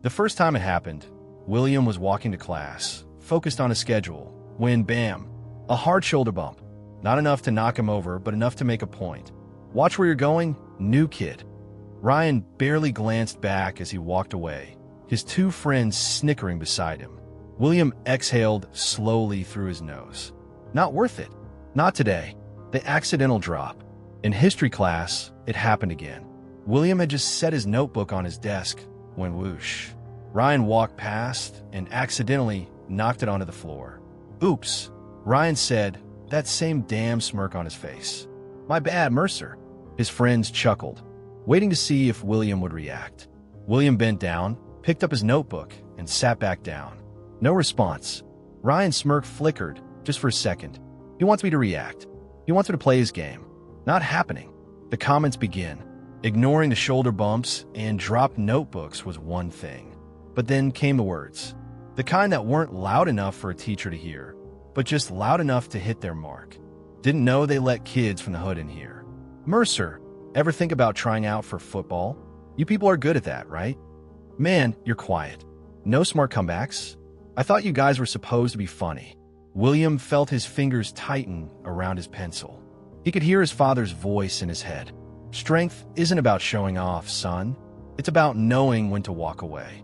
The first time it happened, William was walking to class, focused on his schedule, when bam, a hard shoulder bump. Not enough to knock him over, but enough to make a point. "Watch where you're going, new kid." Ryan barely glanced back as he walked away, his two friends snickering beside him. William exhaled slowly through his nose. Not worth it. Not today. The accidental drop. In history class, it happened again. William had just set his notebook on his desk when whoosh. Ryan walked past and accidentally knocked it onto the floor. "Oops," Ryan said, that same damn smirk on his face. "My bad, Mercer." His friends chuckled, waiting to see if William would react. William bent down, picked up his notebook, and sat back down. No response. Ryan's smirk flickered just for a second. He wants me to react. He wants me to play his game. Not happening. The comments begin. Ignoring the shoulder bumps and dropped notebooks was one thing. But then came the words. The kind that weren't loud enough for a teacher to hear, but just loud enough to hit their mark. Didn't know they let kids from the hood in here. "Mercer, ever think about trying out for football? You people are good at that, right? Man, you're quiet. No smart comebacks? I thought you guys were supposed to be funny." William felt his fingers tighten around his pencil. He could hear his father's voice in his head. "Strength isn't about showing off, son. It's about knowing when to walk away."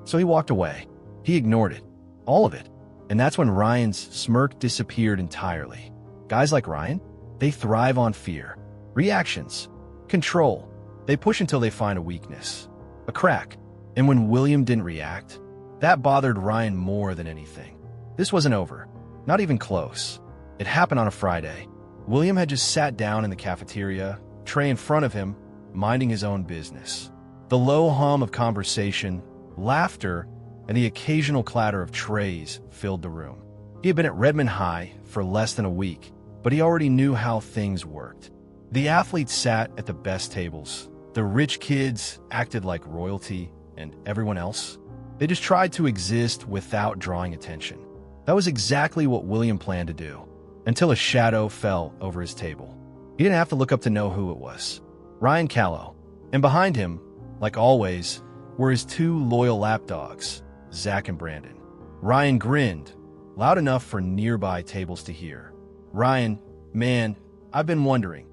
So he walked away. He ignored it. All of it. And that's when Ryan's smirk disappeared entirely. Guys like Ryan, they thrive on fear, reactions, control. They push until they find a weakness, a crack. And when William didn't react, that bothered Ryan more than anything. This wasn't over. Not even close. It happened on a Friday. William had just sat down in the cafeteria, tray in front of him, minding his own business. The low hum of conversation, laughter, and the occasional clatter of trays filled the room. He had been at Redmond High for less than a week, but he already knew how things worked. The athletes sat at the best tables. The rich kids acted like royalty, and everyone else, they just tried to exist without drawing attention. That was exactly what William planned to do, until a shadow fell over his table. He didn't have to look up to know who it was. Ryan Callow. And behind him, like always, were his two loyal lapdogs, Zach and Brandon. Ryan grinned, loud enough for nearby tables to hear. "Ryan, man, I've been wondering.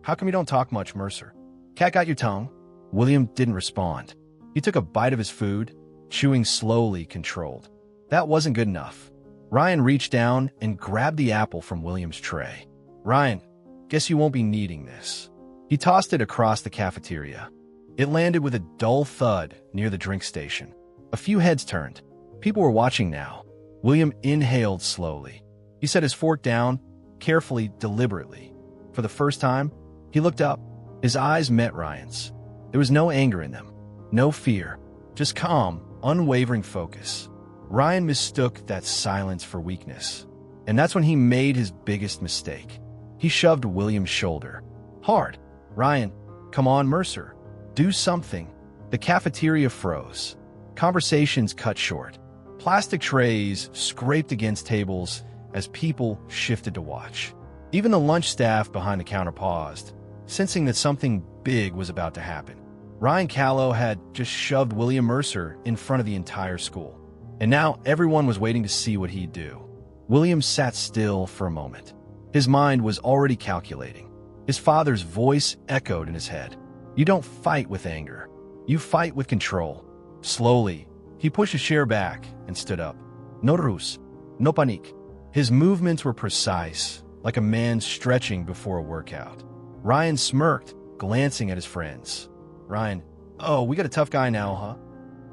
How come you don't talk much, Mercer? Cat got your tongue?" William didn't respond. He took a bite of his food, chewing slowly, controlled. That wasn't good enough. Ryan reached down and grabbed the apple from William's tray. "Ryan, guess you won't be needing this." He tossed it across the cafeteria. It landed with a dull thud near the drink station. A few heads turned. People were watching now. William inhaled slowly. He set his fork down, carefully, deliberately. For the first time, he looked up. His eyes met Ryan's. There was no anger in them, no fear, just calm, unwavering focus. Ryan mistook that silence for weakness, and that's when he made his biggest mistake. He shoved William's shoulder. Hard. "Ryan, come on, Mercer. Do something." The cafeteria froze. Conversations cut short. Plastic trays scraped against tables as people shifted to watch. Even the lunch staff behind the counter paused, sensing that something big was about to happen. Ryan Callow had just shoved William Mercer in front of the entire school, and now everyone was waiting to see what he'd do. William sat still for a moment. His mind was already calculating. His father's voice echoed in his head. "You don't fight with anger. You fight with control." Slowly, he pushed his chair back and stood up. "No ruse, no panique." His movements were precise, like a man stretching before a workout. Ryan smirked, glancing at his friends. "Ryan, oh, we got a tough guy now, huh?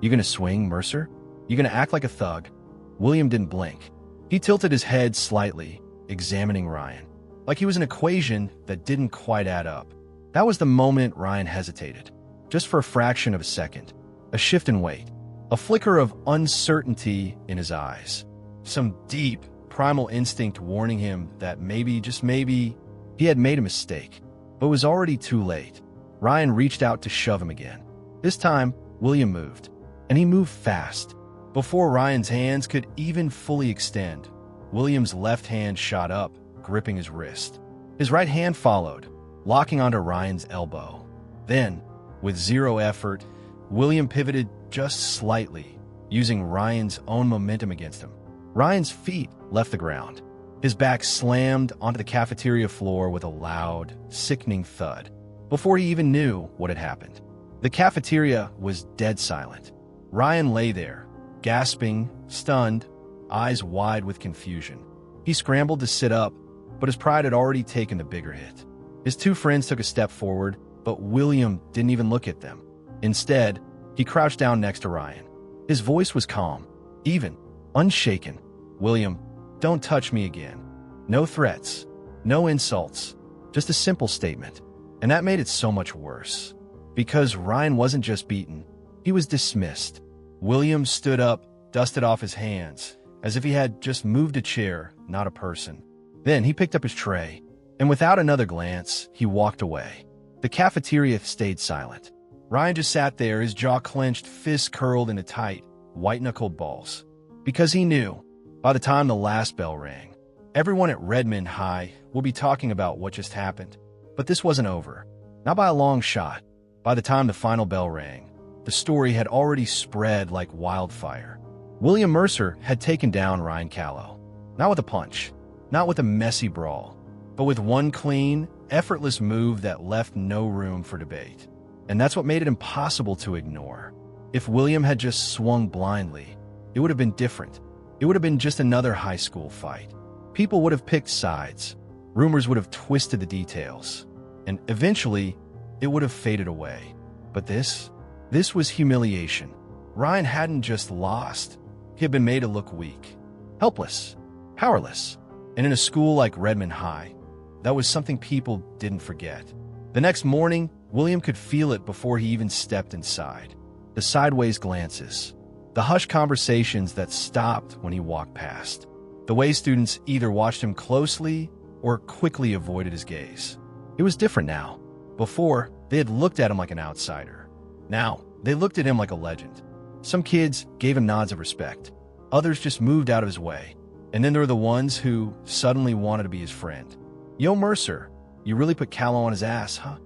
You gonna swing, Mercer? You gonna act like a thug?" William didn't blink. He tilted his head slightly, examining Ryan, like he was an equation that didn't quite add up. That was the moment Ryan hesitated, just for a fraction of a second. A shift in weight, a flicker of uncertainty in his eyes, some deep, primal instinct warning him that maybe, just maybe, he had made a mistake, but it was already too late. Ryan reached out to shove him again. This time, William moved, and he moved fast. Before Ryan's hands could even fully extend, William's left hand shot up, gripping his wrist. His right hand followed, locking onto Ryan's elbow. Then, with zero effort, William pivoted just slightly, using Ryan's own momentum against him. Ryan's feet left the ground. His back slammed onto the cafeteria floor with a loud, sickening thud before he even knew what had happened. The cafeteria was dead silent. Ryan lay there, gasping, stunned, eyes wide with confusion. He scrambled to sit up, but his pride had already taken the bigger hit. His two friends took a step forward, but William didn't even look at them. Instead, he crouched down next to Ryan. His voice was calm, even, unshaken. "William, don't touch me again." No threats, no insults, just a simple statement. And that made it so much worse. Because Ryan wasn't just beaten, he was dismissed. William stood up, dusted off his hands, as if he had just moved a chair, not a person. Then he picked up his tray, and without another glance, he walked away. The cafeteria stayed silent. Ryan just sat there, his jaw clenched, fists curled into tight, white-knuckled balls. Because he knew, by the time the last bell rang, everyone at Redmond High will be talking about what just happened. But this wasn't over. Not by a long shot. By the time the final bell rang, the story had already spread like wildfire. William Mercer had taken down Ryan Callow. Not with a punch, not with a messy brawl, but with one clean, effortless move that left no room for debate. And that's what made it impossible to ignore. If William had just swung blindly, it would have been different. It would have been just another high school fight. People would have picked sides. Rumors would have twisted the details. And eventually, it would have faded away. But this was humiliation. Ryan hadn't just lost. He had been made to look weak, helpless, powerless. And in a school like Redmond High, that was something people didn't forget. The next morning, William could feel it before he even stepped inside. The sideways glances, the hushed conversations that stopped when he walked past. The way students either watched him closely or quickly avoided his gaze. It was different now. Before, they had looked at him like an outsider. Now, they looked at him like a legend. Some kids gave him nods of respect. Others just moved out of his way. And then there were the ones who suddenly wanted to be his friend. "Yo, Mercer, you really put Callow on his ass, huh?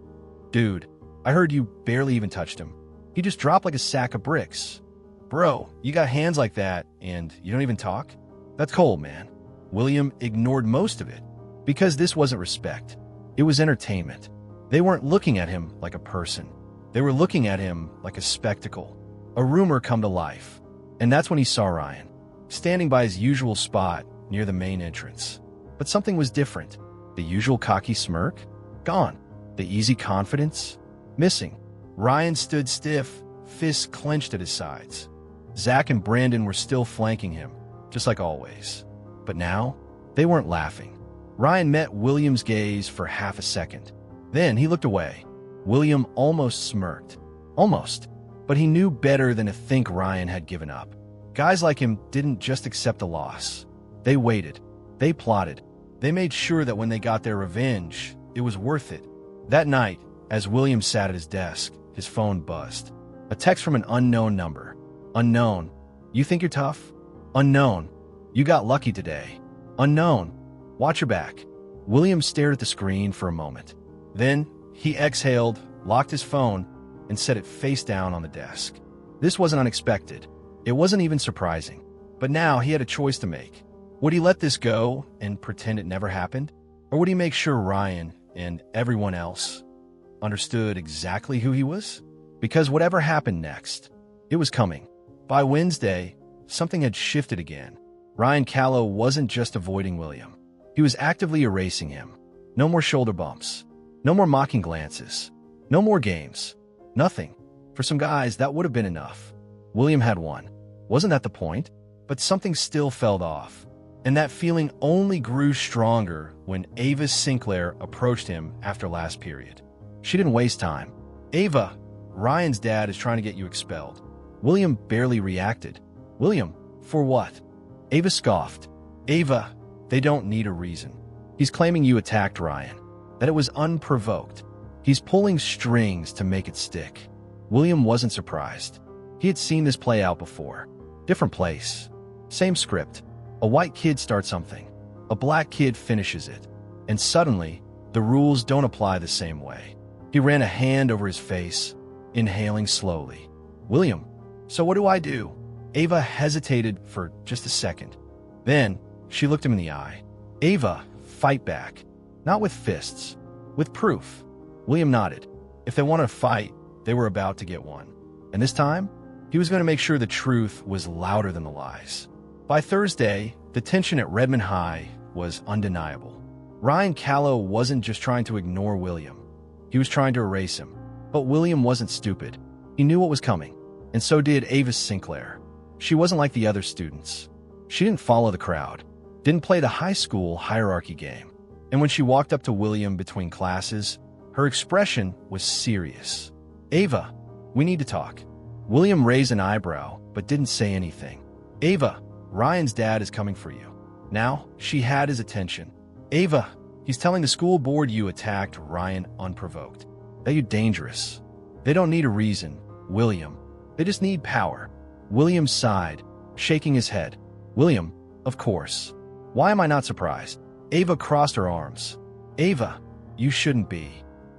Dude, I heard you barely even touched him. He just dropped like a sack of bricks. Bro, you got hands like that and you don't even talk? That's cold, man." William ignored most of it because this wasn't respect. It was entertainment. They weren't looking at him like a person. They were looking at him like a spectacle, a rumor come to life. And that's when he saw Ryan, standing by his usual spot near the main entrance. But something was different. The usual cocky smirk? Gone. The easy confidence? Missing. Ryan stood stiff, fists clenched at his sides. Zach and Brandon were still flanking him, just like always. But now, they weren't laughing. Ryan met William's gaze for half a second. Then he looked away. William almost smirked. Almost. But he knew better than to think Ryan had given up. Guys like him didn't just accept a loss. They waited. They plotted. They made sure that when they got their revenge, it was worth it. That night, as William sat at his desk, his phone buzzed. A text from an unknown number. Unknown. You think you're tough? Unknown. You got lucky today. Unknown. Watch your back. William stared at the screen for a moment. Then, he exhaled, locked his phone, and set it face down on the desk. This wasn't unexpected. It wasn't even surprising. But now he had a choice to make. Would he let this go and pretend it never happened? Or would he make sure Ryan and everyone else understood exactly who he was? Because whatever happened next, it was coming. By Wednesday, something had shifted again. Ryan Callow wasn't just avoiding William. He was actively erasing him. No more shoulder bumps. No more mocking glances. No more games. Nothing. For some guys, that would have been enough. William had won. Wasn't that the point? But something still felt off. And that feeling only grew stronger when Ava Sinclair approached him after last period. She didn't waste time. "Ava, Ryan's dad is trying to get you expelled." William barely reacted. "William, for what?" Ava scoffed. "Ava, they don't need a reason. He's claiming you attacked Ryan, that it was unprovoked. He's pulling strings to make it stick." William wasn't surprised. He had seen this play out before. Different place. Same script. A white kid starts something. A black kid finishes it. And suddenly, the rules don't apply the same way. He ran a hand over his face, inhaling slowly. "William, So what do I do? Ava hesitated for just a second. Then she looked him in the eye. Ava, fight back. Not with fists, with proof. William nodded. If they wanted to fight, they were about to get one. And this time, he was going to make sure the truth was louder than the lies. By Thursday, the tension at Redmond High was undeniable. Ryan Callow wasn't just trying to ignore William. He was trying to erase him. But William wasn't stupid. He knew what was coming. And so did Ava Sinclair. She wasn't like the other students. She didn't follow the crowd, didn't play the high school hierarchy game. And when she walked up to William between classes, her expression was serious. Ava, we need to talk. William raised an eyebrow, but didn't say anything. Ava, Ryan's dad is coming for you. Now, she had his attention. Ava, he's telling the school board you attacked Ryan unprovoked. That you're dangerous. They don't need a reason, William. They just need power. William sighed, shaking his head. William, of course. Why am I not surprised? Ava crossed her arms. Ava, you shouldn't be.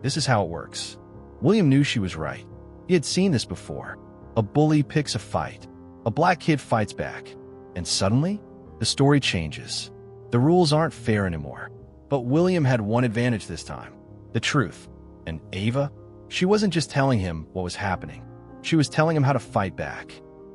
This is how it works. William knew she was right. He had seen this before. A bully picks a fight. A black kid fights back. And suddenly, the story changes. The rules aren't fair anymore. But William had one advantage this time. The truth. And Ava, she wasn't just telling him what was happening. She was telling him how to fight back.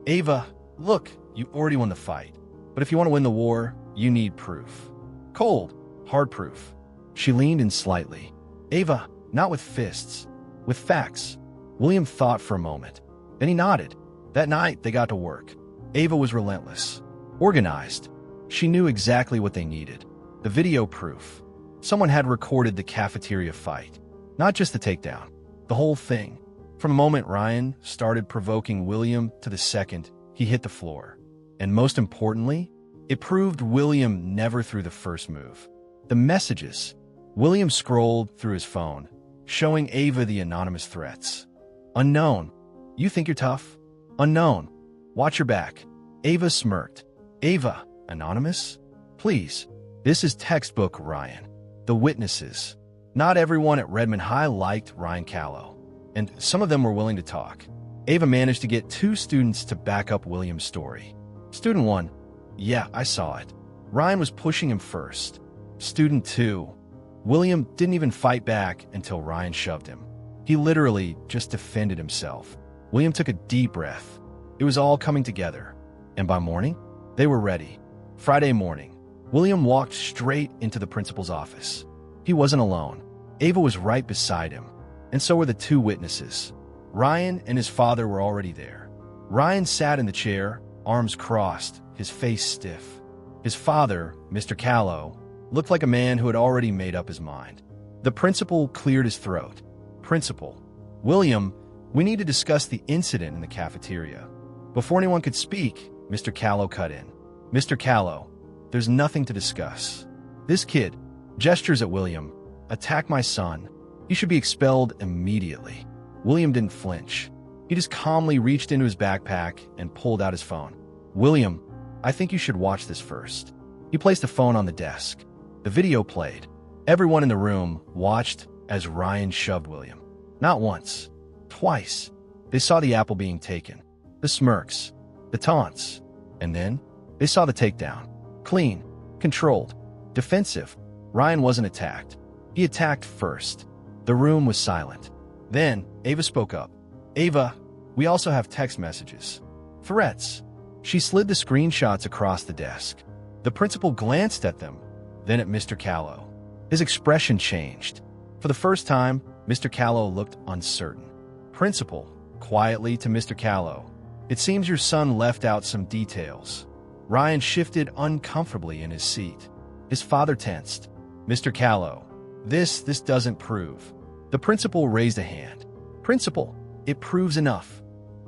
Ava, look, you already won the fight. But if you want to win the war, you need proof. Cold, hard proof. She leaned in slightly. Ava, not with fists, with facts. William thought for a moment. Then he nodded. That night, they got to work. Ava was relentless, organized. She knew exactly what they needed. The video proof. Someone had recorded the cafeteria fight. Not just the takedown, the whole thing. From the moment Ryan started provoking William to the second he hit the floor. And most importantly, it proved William never threw the first move. The messages. William scrolled through his phone, showing Ava the anonymous threats. Unknown. You think you're tough? Unknown. Watch your back. Ava smirked. Ava, anonymous? Please. This is textbook Ryan. The witnesses. Not everyone at Redmond High liked Ryan Callow, and some of them were willing to talk. Ava managed to get 2 students to back up William's story. Student 1, yeah, I saw it. Ryan was pushing him first. Student 2, William didn't even fight back until Ryan shoved him. He literally just defended himself. William took a deep breath. It was all coming together. And by morning, they were ready. Friday morning, William walked straight into the principal's office. He wasn't alone. Ava was right beside him, and so were the 2 witnesses. Ryan and his father were already there. Ryan sat in the chair, arms crossed, his face stiff. His father, Mr. Callow, looked like a man who had already made up his mind. The principal cleared his throat. Principal, William, we need to discuss the incident in the cafeteria. Before anyone could speak, Mr. Callow cut in. Mr. Callow, there's nothing to discuss. This kid, gestures at William, attacked my son. He should be expelled immediately. William didn't flinch. He just calmly reached into his backpack and pulled out his phone. William, I think you should watch this first. He placed the phone on the desk. The video played. Everyone in the room watched as Ryan shoved William. Not once, twice. They saw the apple being taken, the smirks, the taunts, and then they saw the takedown. Clean, controlled, defensive. Ryan wasn't attacked. He attacked first. The room was silent. Then Ava spoke up. Ava, we also have text messages. Threats. She slid the screenshots across the desk. The principal glanced at them, then at Mr. Callow. His expression changed. For the first time, Mr. Callow looked uncertain. Principal, quietly to Mr. Callow, it seems your son left out some details. Ryan shifted uncomfortably in his seat. His father tensed. Mr. Callow, this doesn't prove. The principal raised a hand. Principal, it proves enough.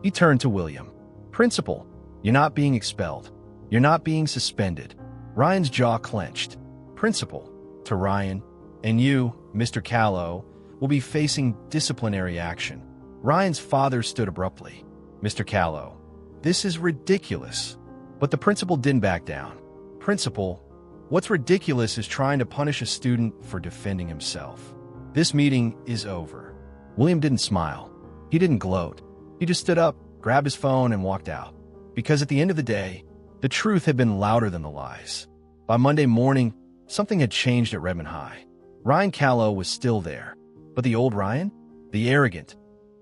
He turned to William. Principal, you're not being expelled. You're not being suspended. Ryan's jaw clenched. Principal, to Ryan, and you, Mr. Callow, will be facing disciplinary action. Ryan's father stood abruptly. Mr. Callow, this is ridiculous. But the principal didn't back down. Principal, what's ridiculous is trying to punish a student for defending himself. This meeting is over. William didn't smile. He didn't gloat. He just stood up, grabbed his phone, and walked out. Because at the end of the day, the truth had been louder than the lies. By Monday morning, something had changed at Redmond High. Ryan Callow was still there, but the old Ryan, the arrogant,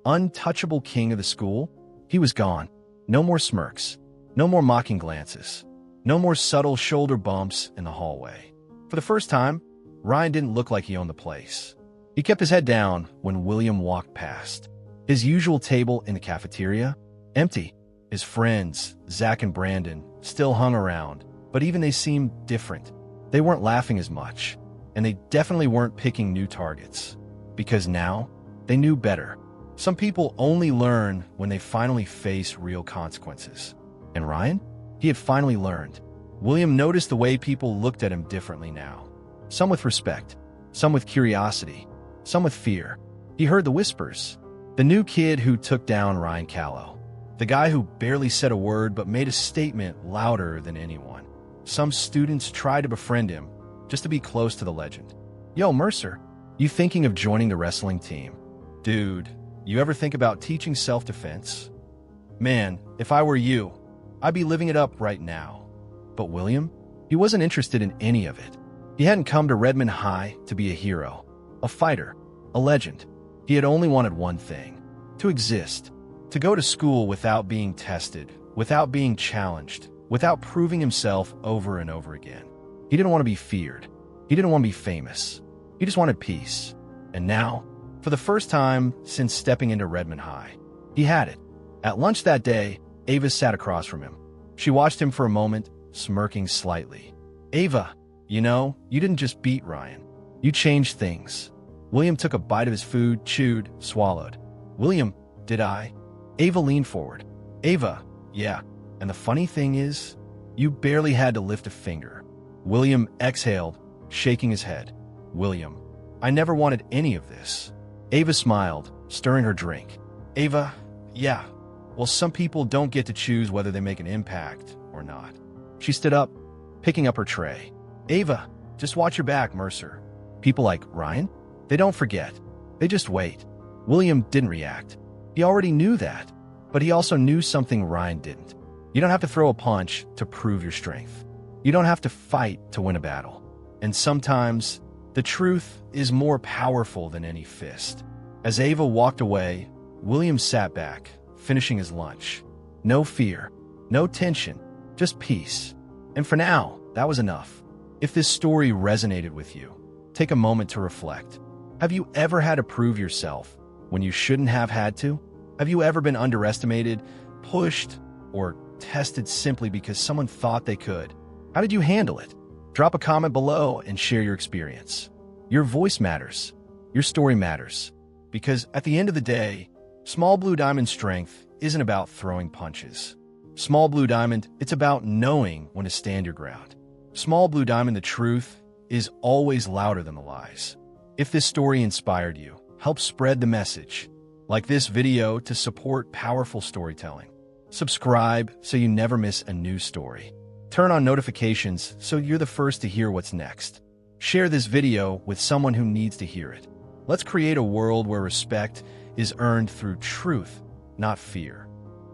untouchable king of the school, he was gone. No more smirks, no more mocking glances, no more subtle shoulder bumps in the hallway. For the first time, Ryan didn't look like he owned the place. He kept his head down when William walked past. His usual table in the cafeteria, empty. His friends, Zach and Brandon, still hung around, but even they seemed different. They weren't laughing as much, and they definitely weren't picking new targets. Because now, they knew better. Some people only learn when they finally face real consequences. And Ryan? He had finally learned. William noticed the way people looked at him differently now. Some with respect, some with curiosity, some with fear. He heard the whispers. The new kid who took down Ryan Callow. The guy who barely said a word but made a statement louder than anyone. Some students tried to befriend him, just to be close to the legend. Yo, Mercer, you thinking of joining the wrestling team? Dude, you ever think about teaching self-defense? Man, if I were you, I'd be living it up right now. But William? He wasn't interested in any of it. He hadn't come to Redmond High to be a hero, a fighter, a legend. He had only wanted one thing: to exist, to go to school without being tested, without being challenged, without proving himself over and over again. He didn't want to be feared. He didn't want to be famous. He just wanted peace. And now, for the first time since stepping into Redmond High, he had it. At lunch that day, Ava sat across from him. She watched him for a moment, smirking slightly. Ava, you know, you didn't just beat Ryan. You changed things. William took a bite of his food, chewed, swallowed. William, did I? Ava leaned forward. Ava, yeah. And the funny thing is, you barely had to lift a finger. William exhaled, shaking his head. William, I never wanted any of this. Ava smiled, stirring her drink. Ava, yeah. Well, some people don't get to choose whether they make an impact or not. She stood up, picking up her tray. Ava, just watch your back, Mercer. People like Ryan, they don't forget. They just wait. William didn't react. He already knew that, but he also knew something Ryan didn't. You don't have to throw a punch to prove your strength. You don't have to fight to win a battle. And sometimes, the truth is more powerful than any fist. As Ava walked away, William sat back, finishing his lunch. No fear, no tension, just peace. And for now, that was enough. If this story resonated with you, take a moment to reflect. Have you ever had to prove yourself when you shouldn't have had to? Have you ever been underestimated, pushed, or tested simply because someone thought they could? How did you handle it? Drop a comment below and share your experience. Your voice matters. Your story matters. Because at the end of the day, Small Blue Diamond strength isn't about throwing punches. Small Blue Diamond, it's about knowing when to stand your ground. Small Blue Diamond, the truth is always louder than the lies. If this story inspired you, help spread the message. Like this video to support powerful storytelling. Subscribe so you never miss a new story. Turn on notifications so you're the first to hear what's next. Share this video with someone who needs to hear it. Let's create a world where respect is earned through truth, not fear.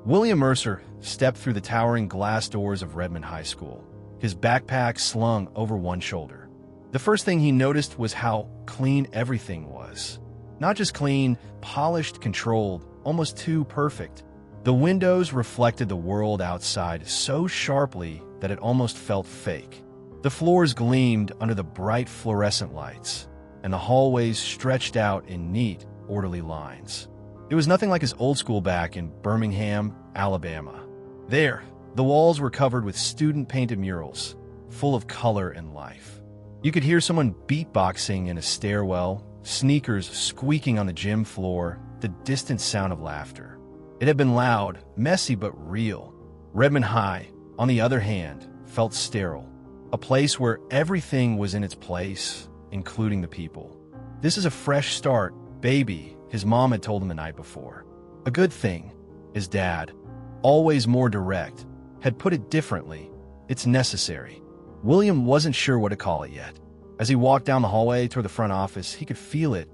William Mercer stepped through the towering glass doors of Redmond High School, his backpack slung over one shoulder. The first thing he noticed was how clean everything was. Not just clean, polished, controlled, almost too perfect. The windows reflected the world outside so sharply that it almost felt fake. The floors gleamed under the bright fluorescent lights, and the hallways stretched out in neat, orderly lines. It was nothing like his old school back in Birmingham, Alabama. There, the walls were covered with student-painted murals, full of color and life. You could hear someone beatboxing in a stairwell, sneakers squeaking on the gym floor, the distant sound of laughter. It had been loud, messy, but real. Redmond High, on the other hand, felt sterile. A place where everything was in its place, including the people. This is a fresh start, baby, his mom had told him the night before. A good thing. His dad, always more direct, had put it differently. It's necessary. William wasn't sure what to call it yet. As he walked down the hallway toward the front office, he could feel it.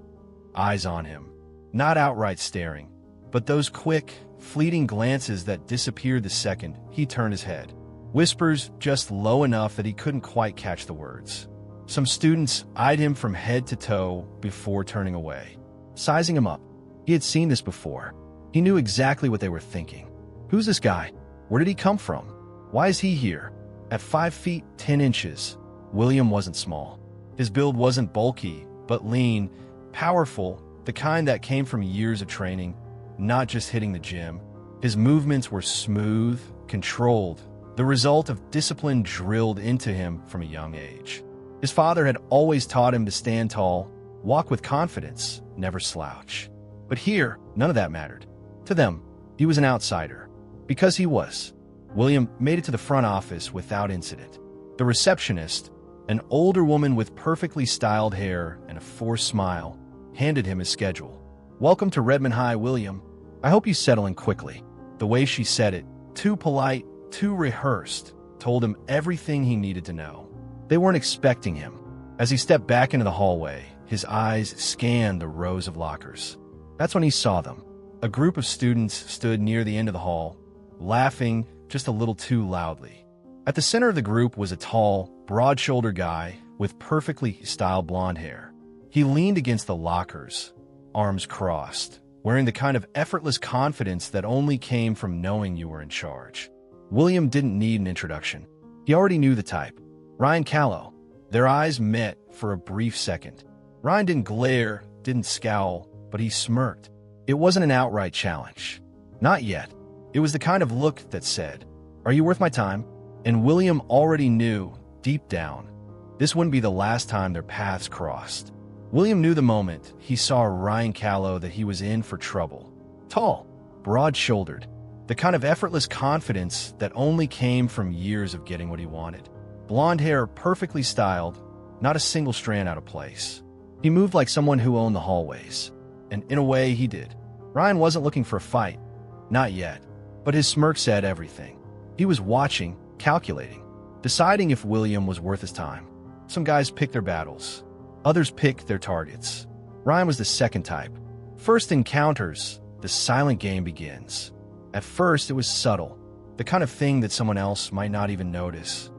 Eyes on him. Not outright staring, but those quick, fleeting glances that disappeared the second he turned his head. Whispers just low enough that he couldn't quite catch the words. Some students eyed him from head to toe before turning away, sizing him up. He had seen this before. He knew exactly what they were thinking. Who's this guy? Where did he come from? Why is he here? At 5 feet 10 inches, William wasn't small. His build wasn't bulky, but lean, powerful, the kind that came from years of training, not just hitting the gym. His movements were smooth, controlled, the result of discipline drilled into him from a young age. His father had always taught him to stand tall, walk with confidence, never slouch. But here, none of that mattered. To them, he was an outsider. Because he was. William made it to the front office without incident. The receptionist, an older woman with perfectly styled hair and a forced smile, handed him his schedule. "Welcome to Redmond High, William. I hope you settle in quickly." The way she said it, too polite, too rehearsed, told him everything he needed to know. They weren't expecting him. As he stepped back into the hallway, his eyes scanned the rows of lockers. That's when he saw them. A group of students stood near the end of the hall, laughing just a little too loudly. At the center of the group was a tall, broad-shouldered guy with perfectly styled blonde hair. He leaned against the lockers, arms crossed, wearing the kind of effortless confidence that only came from knowing you were in charge. William didn't need an introduction. He already knew the type. Ryan Callow. Their eyes met for a brief second. Ryan didn't glare, didn't scowl, but he smirked. It wasn't an outright challenge. Not yet. It was the kind of look that said, "Are you worth my time?" And William already knew, deep down, this wouldn't be the last time their paths crossed. William knew the moment he saw Ryan Callow that he was in for trouble. Tall, broad-shouldered, the kind of effortless confidence that only came from years of getting what he wanted. Blonde hair perfectly styled, not a single strand out of place. He moved like someone who owned the hallways. And in a way, he did. Ryan wasn't looking for a fight. Not yet. But his smirk said everything. He was watching, calculating, deciding if William was worth his time. Some guys picked their battles. Others picked their targets. Ryan was the second type. First encounters, the silent game begins. At first, it was subtle, the kind of thing that someone else might not even notice.